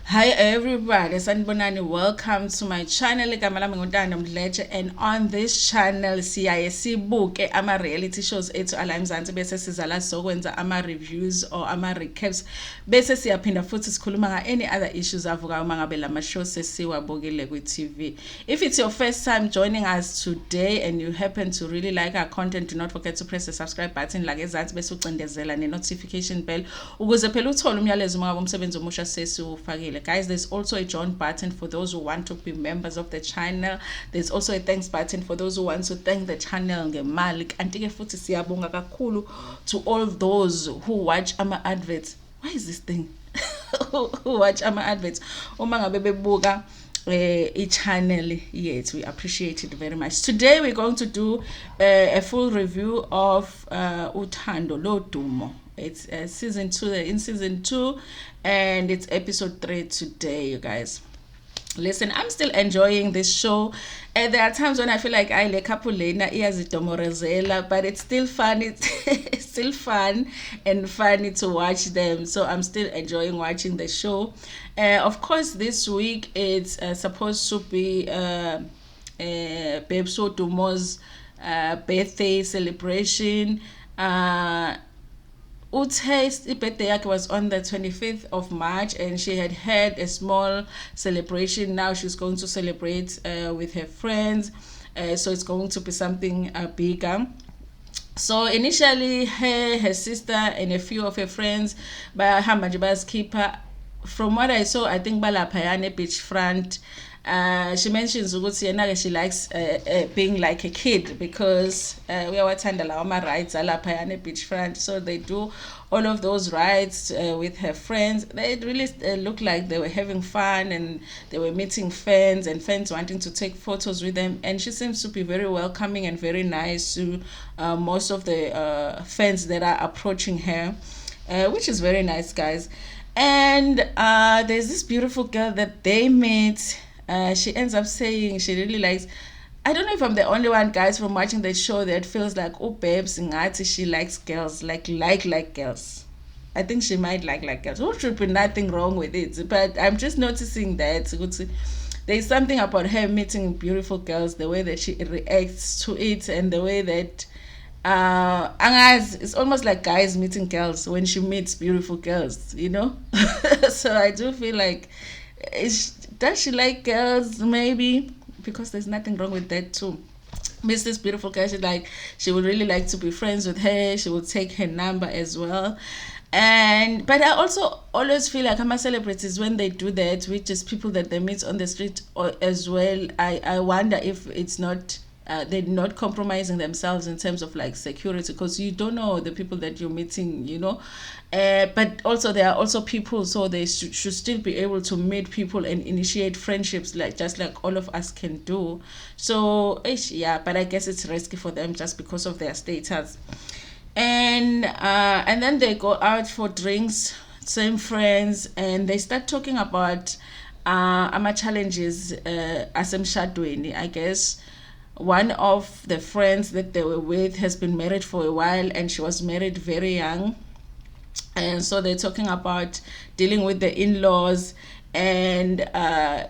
Hi everybody, sanibonani. Welcome to my channel. Igama lami nguNtando Mdletshe, and on this channel siyaye sibuke ama reality shows ethu ala eMzansi bese sizala sokwenza ama reviews or ama recaps bese siyaphinda futhi sikhuluma nga any other issues avuka uma ngabe lama shows sesiwabukile ku TV. If it's your first time joining us today and you happen to really like our content, do not forget to press the subscribe button la ezansi bese ucindezela ne notification bell ukuze phela uthole umyalezo uma ngabe umsebenzi omusha sesiwufakile. Guys, there's also a join button for those who want to be members of the channel. There's also a thanks button for those who want to thank the channel ngemali. Kanti-ke futhi siyabonga kakhulu to all those who watch ama adverts. Why is this thing? Who watch ama adverts uma ngabe bebuka channel yet. We appreciate it very much. Today we're going to do a full review of Uthando Lodumo. It's season 2, in season 2, and it's episode 3 today, you guys. Listen, I'm still enjoying this show, and there are times when I feel like I like kapulena iyazidomorezela, but it's still fun. It's still fun and funny to watch them. So I'm still enjoying watching the show. Of course, this week it's supposed to be Babes Lodumo's birthday celebration. Uthe's birthday was on the 25th of March, and she had a small celebration. Now she's going to celebrate with her friends, so it's going to be something bigger. So initially her sister and a few of her friends by Hamajiba's keeper, from what I saw, I think Balapayane beachfront. She mentions ukuthi she likes being like a kid because we are Uthando Lodumo rides alapha beachfront, so they do all of those rides with her friends. They really looked like they were having fun, and they were meeting fans and fans wanting to take photos with them, and she seems to be very welcoming and very nice to most of the fans that are approaching her, which is very nice, guys. And there's this beautiful girl that they met. She ends up saying she really likes, I don't know if I'm the only one, guys, from watching the show that feels like, oh babes, ngati she likes girls, like girls. I think she might like girls. There should be nothing wrong with it, but I'm just noticing that there's something about her meeting beautiful girls, the way that she reacts to it, and the way that it's almost like guys meeting girls when she meets beautiful girls, you know. So I do feel like, does she like girls? Maybe, because there's nothing wrong with that too. Miss this beautiful girl, she would really like to be friends with her. She would take her number as well. But I also always feel like I'm celebrities when they do that, which is people that they meet on the street as well. I wonder if it's not they're not compromising themselves in terms of like security, because you don't know the people that you're meeting, you know. But also there are also people, so they should still be able to meet people and initiate friendships, like just like all of us can do. So yeah, but I guess it's risky for them just because of their status. And then they go out for drinks, same friends, and they start talking about ama challenges asemshadweni, I guess. One of the friends that they were with has been married for a while, and she was married very young, and so they're talking about dealing with the in-laws. And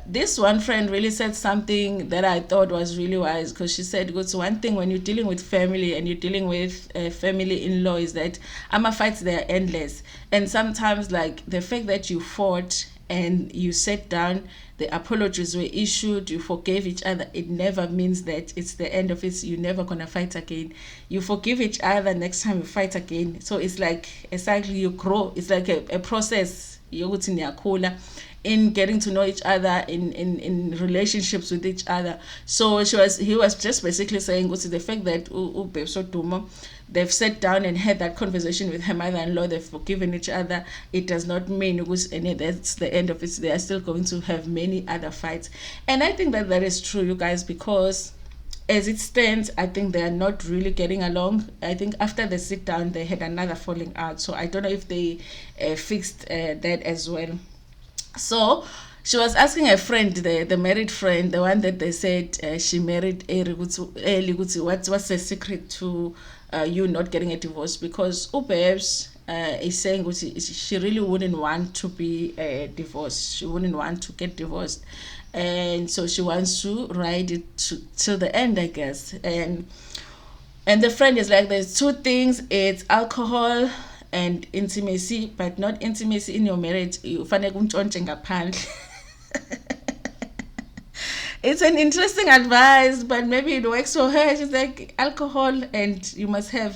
this one friend really said something that I thought was really wise, because she said, "It's one thing when you're dealing with family and you're dealing with family in-law is that ama fights, they're endless, and sometimes like the fact that you fought and you sat down, the apologies were issued, you forgave each other, it never means that it's the end of it. You're never gonna fight again. You forgive each other, next time you fight again. So it's like a cycle, you grow. It's like a process in getting to know each other, in relationships with each other." So he was just basically saying the fact that Babes Lodumo, they've sat down and had that conversation with her mother-in-law, they've forgiven each other, it does not mean that's the end of it. They are still going to have many other fights. And I think that is true, you guys, because as it stands, I think they are not really getting along. I think after the sit down, they had another falling out. So I don't know if they fixed that as well. So she was asking a friend, the married friend, the one that they said she married early, what's the secret to you not getting a divorce? Because Babes is saying she really wouldn't want to be divorced. She wouldn't want to get divorced, and so she wants to ride it till the end, I guess. And the friend is like, there's two things: it's alcohol and intimacy, but not intimacy in your marriage. Ufane kuntshontshe ngaphandle. It's an interesting advice, but maybe it works for her. She's like, alcohol, and you must have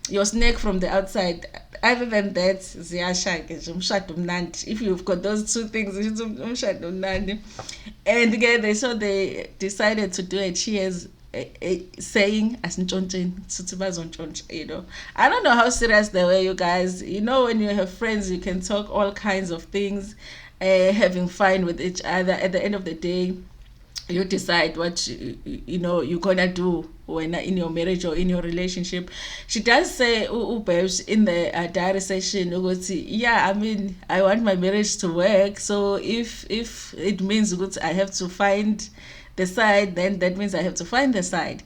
your snake from the outside. Other than that, ziyashaya nje umshado mnandi. If you've got those two things, it's umshado mnandi. And again, they decided to do a cheers, saying asintshontshe sithi bazontshontsha, I don't know how serious they were, you guys. When you have friends, you can talk all kinds of things, having fun with each other. At the end of the day, you decide what you're gonna do when in your marriage or in your relationship. She does say Babes in the diary session, yeah, I mean, I want my marriage to work, so if it means I have to find the side, then that means I have to find the side.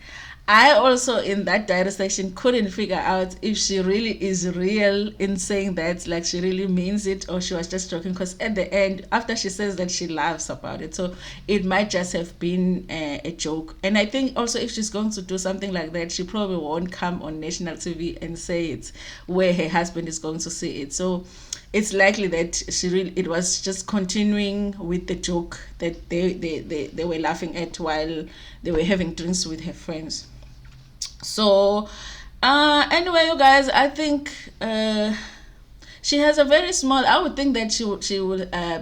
I also, in that diary section, couldn't figure out if she really is real in saying that, like she really means it, or she was just joking. Because at the end, after she says that, she laughs about it. So it might just have been a joke. And I think also, if she's going to do something like that, she probably won't come on national TV and say it where her husband is going to see it. So it's likely that it was just continuing with the joke that they were laughing at while they were having drinks with her friends. So anyway, you guys, I think she has a very small, I would think that she would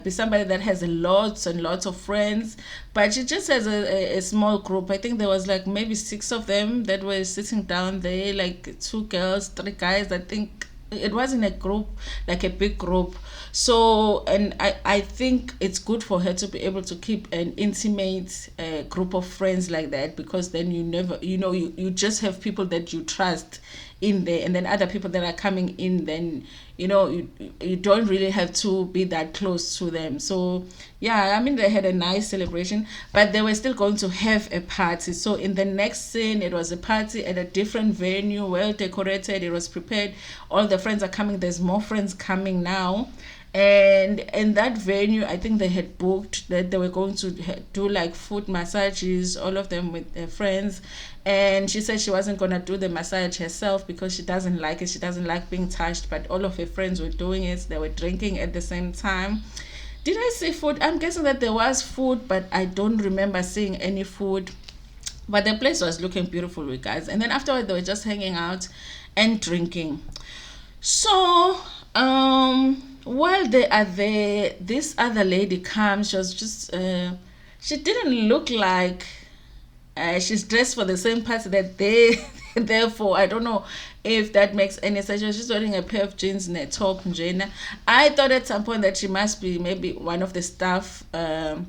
be somebody that has lots and lots of friends, but she just has a small group. I think there was like maybe 6 of them that were sitting down there, like 2 girls, 3 guys. I think it wasn't a group, like a big group. So, and I think it's good for her to be able to keep an intimate group of friends like that, because then you never, you just have people that you trust in there, and then other people that are coming in, then you don't really have to be that close to them. So yeah, I mean, they had a nice celebration, but they were still going to have a party. So in the next scene, it was a party at a different venue, well decorated, it was prepared, all the friends are coming, there's more friends coming now. And in that venue, I think they had booked that they were going to do like foot massages, all of them with their friends. And she said she wasn't going to do the massage herself because she doesn't like it. She doesn't like being touched, but all of her friends were doing it. They were drinking at the same time. Did I see food? I'm guessing that there was food, but I don't remember seeing any food. But the place was looking beautiful, you guys. And then afterwards, they were just hanging out and drinking. So while they are there, this other lady comes. She was just she didn't look like she's dressed for the same party that they therefore I don't know if that makes any sense. She was just wearing a pair of jeans and a top. I thought at some point that she must be maybe one of the staff there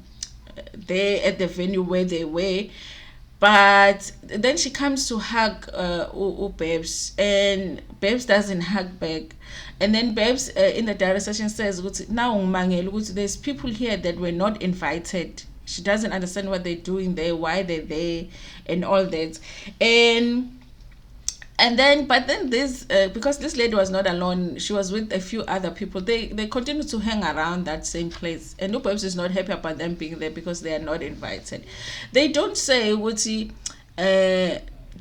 at the venue where they were. But then she comes to hug Babes, and Babes doesn't hug back. And then Babes in the direct session says, now there's people here that were not invited. She doesn't understand what they're doing there, why they're there, and all that. But then this, because this lady was not alone, she was with a few other people. They continue to hang around that same place, and Ubebs is not happy about them being there because they are not invited. They don't say,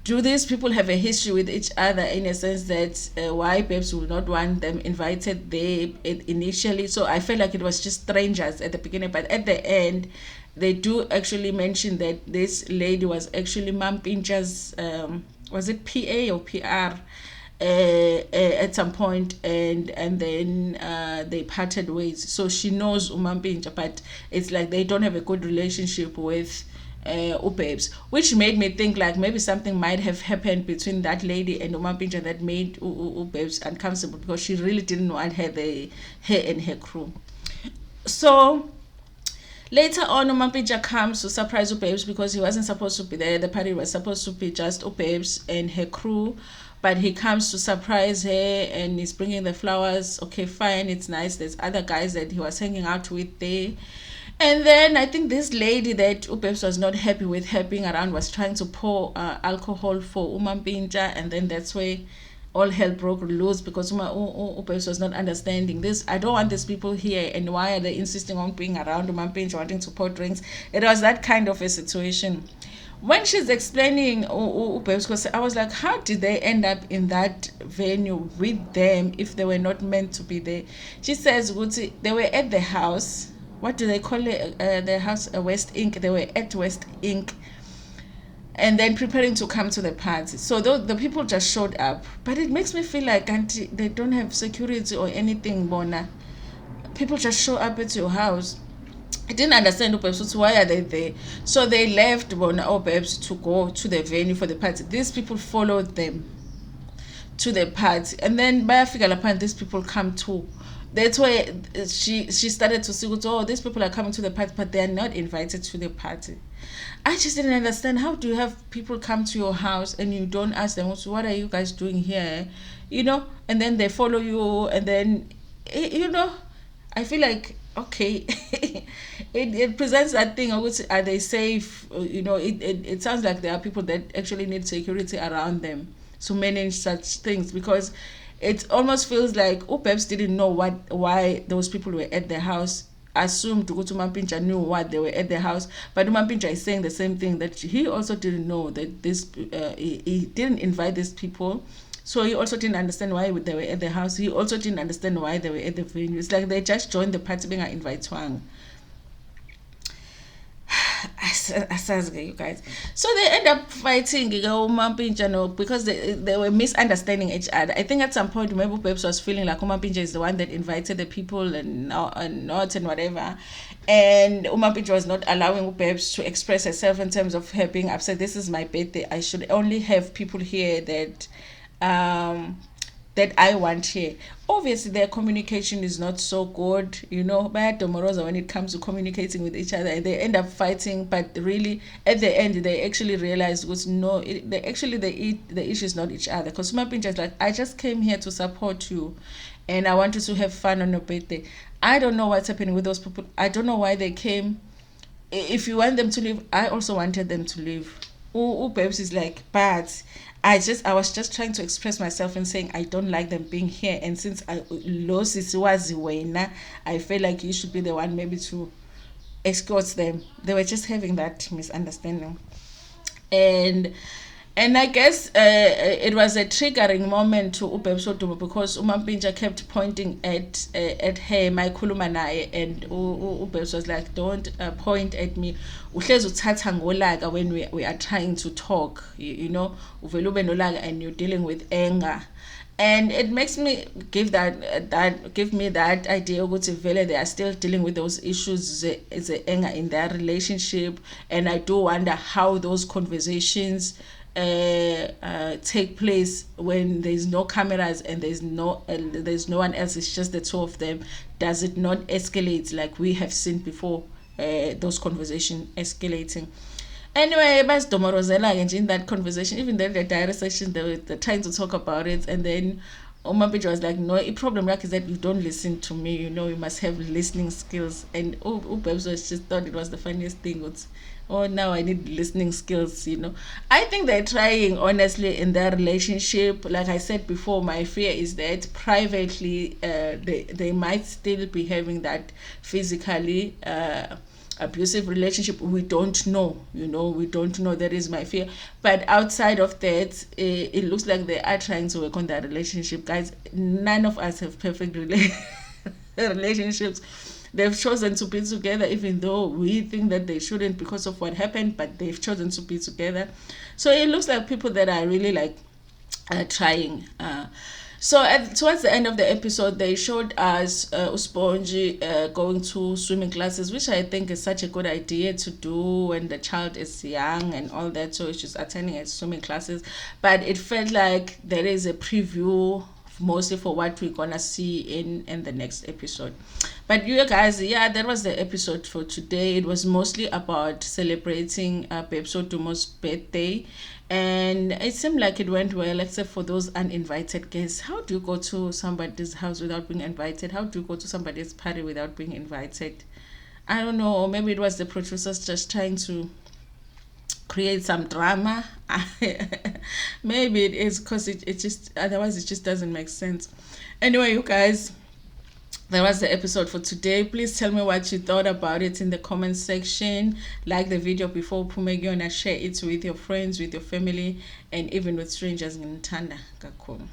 do these people have a history with each other, in a sense that why Babes will not want them invited there initially. So I felt like it was just strangers at the beginning, but at the end, they do actually mention that this lady was actually Mam Pincha's was it PA or PR at some point, and then they parted ways. So she knows Umampinja, but it's like they don't have a good relationship with Ubebs, which made me think like maybe something might have happened between that lady and Umampinja that made Ubebs uncomfortable, because she really didn't want her and her crew. So later on, Umampinja comes to surprise Ubebs because he wasn't supposed to be there. The party was supposed to be just Ubebs and her crew, but he comes to surprise her and he's bringing the flowers. Okay, fine, it's nice. There's other guys that he was hanging out with there. And then I think this lady that Ubebs was not happy with her being around was trying to pour alcohol for Umampinja, and then that's where all hell broke loose because Upes was not understanding this. I don't want these people here, and why are they insisting on being around Umampinja, wanting to pour drinks? It was that kind of a situation. When she's explaining Upes, because I was like, how did they end up in that venue with them if they were not meant to be there? She says, Guti, they were at the house. What do they call it? The house, West Ink. They were at West Ink and then preparing to come to the party. So the people just showed up. But it makes me feel like auntie, they don't have security or anything, Bona. People just show up at your house. I didn't understand why are they there. So they left Bona Obebs to go to the venue for the party. These people followed them to the party. And then by Figalapant, these people come too. That's why she started to see, oh, these people are coming to the party, but they are not invited to the party. I just didn't understand, how do you have people come to your house and you don't ask them, so what are you guys doing here? And then they follow you, and then, I feel like, okay, it presents that thing of which, are they safe? It sounds like there are people that actually need security around them to manage such things, because it almost feels like Upeps didn't know why those people were at the house. Assumed Tukutu Mampincha knew why they were at the house, but Mampincha is saying the same thing, that he also didn't know that he didn't invite these people, so he also didn't understand why they were at the house. He also didn't understand why they were at the venue. It's like they just joined the party being invited. You guys. So they end up fighting because they were misunderstanding each other. I think at some point maybe Peps was feeling like Umampinja is the one that invited the people and not and whatever. And Umampinja was not allowing Peps to express herself in terms of her being upset. This is my birthday. I should only have people here that I want here. Obviously, their communication is not so good, Bad Domorosa when it comes to communicating with each other, and they end up fighting. But really, at the end, they actually realize the issue is not each other. Because Mapinja is like, I just came here to support you, and I want you to have fun on your birthday. I don't know what's happening with those people. I don't know why they came. If you want them to leave, I also wanted them to leave. Perhaps is like, but I was just trying to express myself and saying I don't like them being here, and since I lost I feel like you should be the one maybe to escort them. They were just having that misunderstanding, and I guess it was a triggering moment to Upesotumo, because Umampinja kept pointing at her, my kulumanaye, and Upes was like, don't point at me. When we are trying to talk, and you're dealing with anger. And it makes me give me that idea of they are still dealing with those issues, the anger in their relationship. And I do wonder how those conversations take place when there's no cameras and there's no one else. It's just the two of them. Does it not escalate like we have seen before? Those conversations escalating. Anyway, but Domorozela in that conversation, even then the diary session, they're trying to talk about it, and then Omapija was like, no, the problem is that you don't listen to me, you must have listening skills. And Ubebs just thought it was the funniest thing. Oh, now I need listening skills, I think they're trying, honestly, in their relationship. Like I said before, my fear is that privately they might still be having that physically abusive relationship. We don't know, we don't know. That is my fear. But outside of that, it looks like they are trying to work on that relationship. Guys, none of us have perfect relationships. They've chosen to be together even though we think that they shouldn't because of what happened, but they've chosen to be together. So it looks like people that are really like trying. So towards the end of the episode, they showed us Usponji going to swimming classes, which I think is such a good idea to do when the child is young and all that. So she's attending at swimming classes. But it felt like there is a preview mostly for what we're gonna see in the next episode. But you guys, yeah, that was the episode for today. It was mostly about celebrating Pepso Dumo's birthday, and it seemed like it went well, except for those uninvited guests. How do you go to somebody's house without being invited? How do you go to somebody's party without being invited? I don't know, or maybe it was the producers just trying to create some drama. Maybe it is because it just, otherwise it just doesn't make sense. Anyway, you guys, that was the episode for today. Please tell me what you thought about it in the comment section. Like the video before Pumegona, share it with your friends, with your family, and even with strangers in Tanda. Kakhulu.